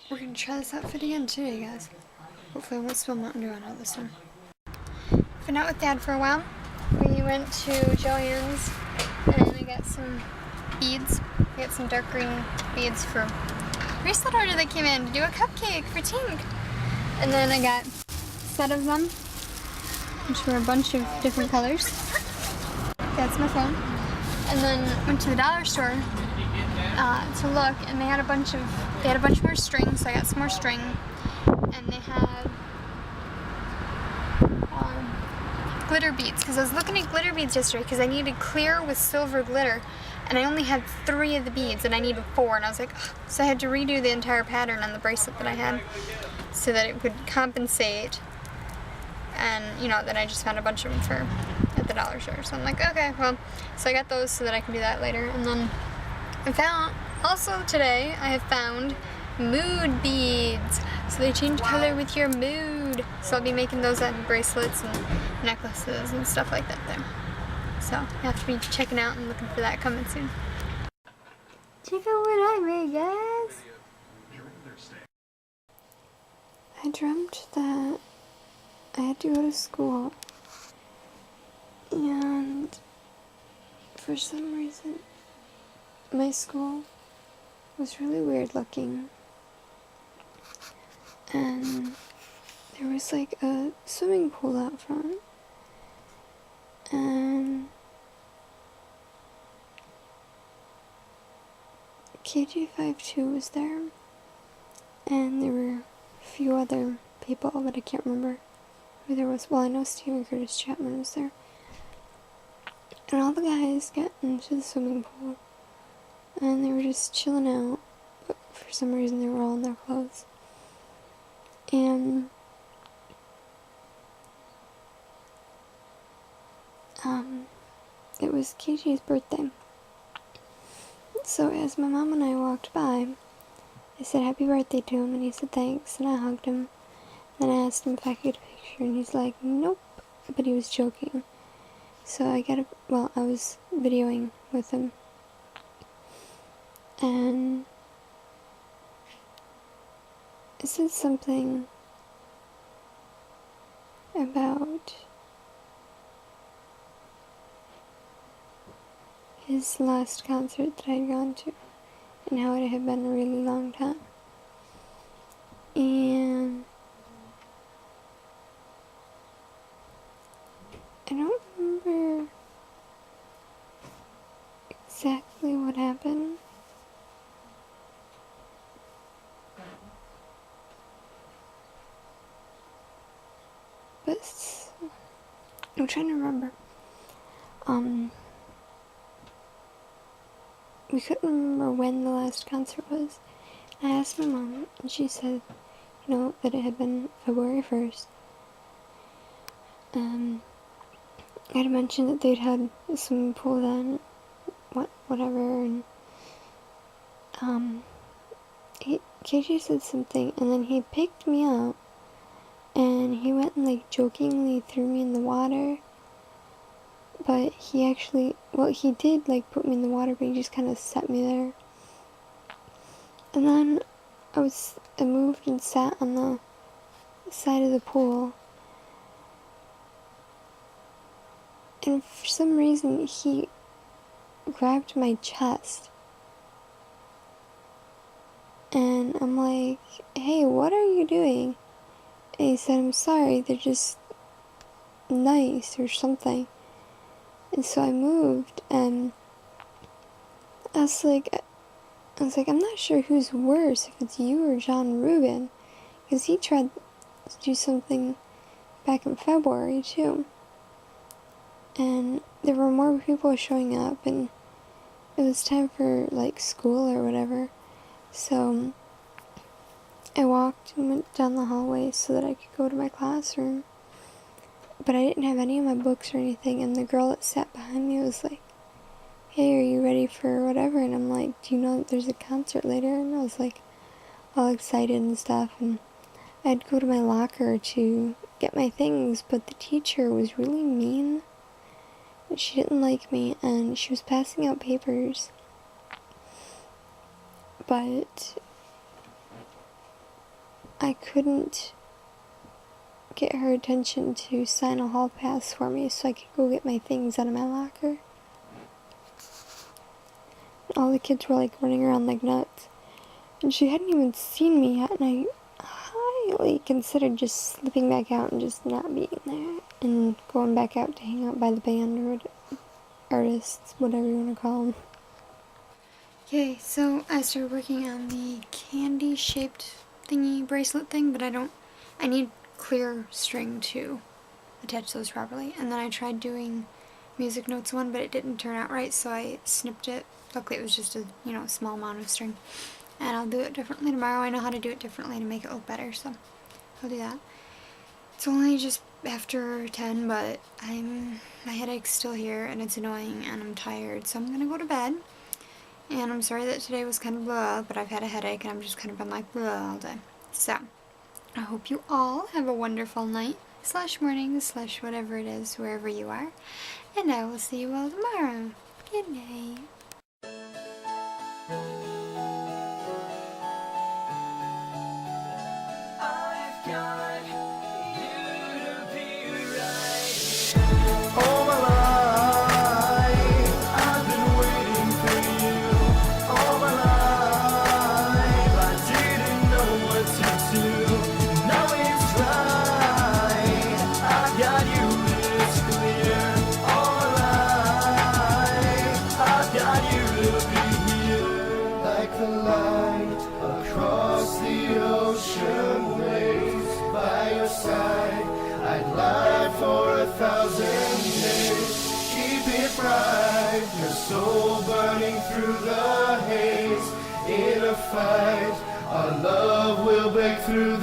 we're gonna try this outfit again today, guys. Hopefully I won't spill Mountain Dew on it this time. Been out with Dad for a while. We went to Joann's and I got some beads. I got some dark green beads for bracelet order that came in to do a cupcake for Tink. And then I got a set of them, which were a bunch of different colors. That's my phone. And then went to the dollar store to look, and they had a bunch more string, so I got some more string. And they had glitter beads, because I was looking at glitter beads yesterday because I needed clear with silver glitter, and I only had 3 of the beads and I needed 4, and I was like, ugh. So I had to redo the entire pattern on the bracelet that I had so that it would compensate. And you know, then I just found a bunch of them at the dollar store, so I'm like, okay, well, so I got those so that I can do that later. And then I found, also today I have found mood beads, so they change color with your mood. So I'll be making those out of bracelets and necklaces and stuff like that there. So you have to be checking out and looking for that coming soon. Check out what I made, guys. I dreamt that I had to go to school, and for some reason my school was really weird looking, and there was like a swimming pool out front, and KG52 was there, and there were a few other people, but I can't remember who there was. Well, I know Stephen Curtis Chapman was there, and all the guys got into the swimming pool, and they were just chilling out, but for some reason they were all in their clothes. And it was KG's birthday. So as my mom and I walked by, I said happy birthday to him, and he said thanks, and I hugged him. Then I asked him if I could get a picture, and he's like, nope, but he was joking. So I was videoing with him, and it said something about his last concert that I'd gone to, and how it had been a really long time. And I don't remember exactly what happened, but I'm trying to remember. We couldn't remember when the last concert was. I asked my mom, and she said, you know, that it had been February 1st. I had mentioned that they'd had a swimming pool then, whatever, and KJ said something, and then he picked me up, and he went and like jokingly threw me in the water. But he actually, he did like put me in the water, but he just kind of set me there. And then I moved and sat on the side of the pool. And for some reason, he grabbed my chest. And I'm like, hey, what are you doing? And he said, I'm sorry, they're just nice or something. And so I moved, and I was like, I'm not sure who's worse, if it's you or John Rubin, because he tried to do something back in February too. And there were more people showing up, and it was time for like school or whatever. So I walked and went down the hallway so that I could go to my classroom. But I didn't have any of my books or anything, and the girl that sat behind me was like, hey, are you ready for whatever? And I'm like, do you know that there's a concert later? And I was like, all excited and stuff, and I had to go to my locker to get my things, but the teacher was really mean. She didn't like me, and she was passing out papers. But I couldn't get her attention to sign a hall pass for me so I could go get my things out of my locker. And all the kids were like running around like nuts. And she hadn't even seen me yet, and I highly considered just slipping back out and just not being there. And going back out to hang out by the band or artists, whatever you want to call them. Okay, so I started working on the candy-shaped thingy bracelet thing, but I need clear string to attach those properly. And then I tried doing music notes one, but it didn't turn out right, so I snipped it. Luckily it was just a, small amount of string. And I'll do it differently tomorrow. I know how to do it differently to make it look better, so I'll do that. It's only just after 10, but my headache's still here, and it's annoying, and I'm tired, so I'm gonna go to bed. And I'm sorry that today was kind of blah, but I've had a headache, and I've just kind of been like blah all day. So, I hope you all have a wonderful night, / morning, / whatever it is, wherever you are. And I will see you all tomorrow. Good night. Your soul burning through the haze. In a fight, our love will break through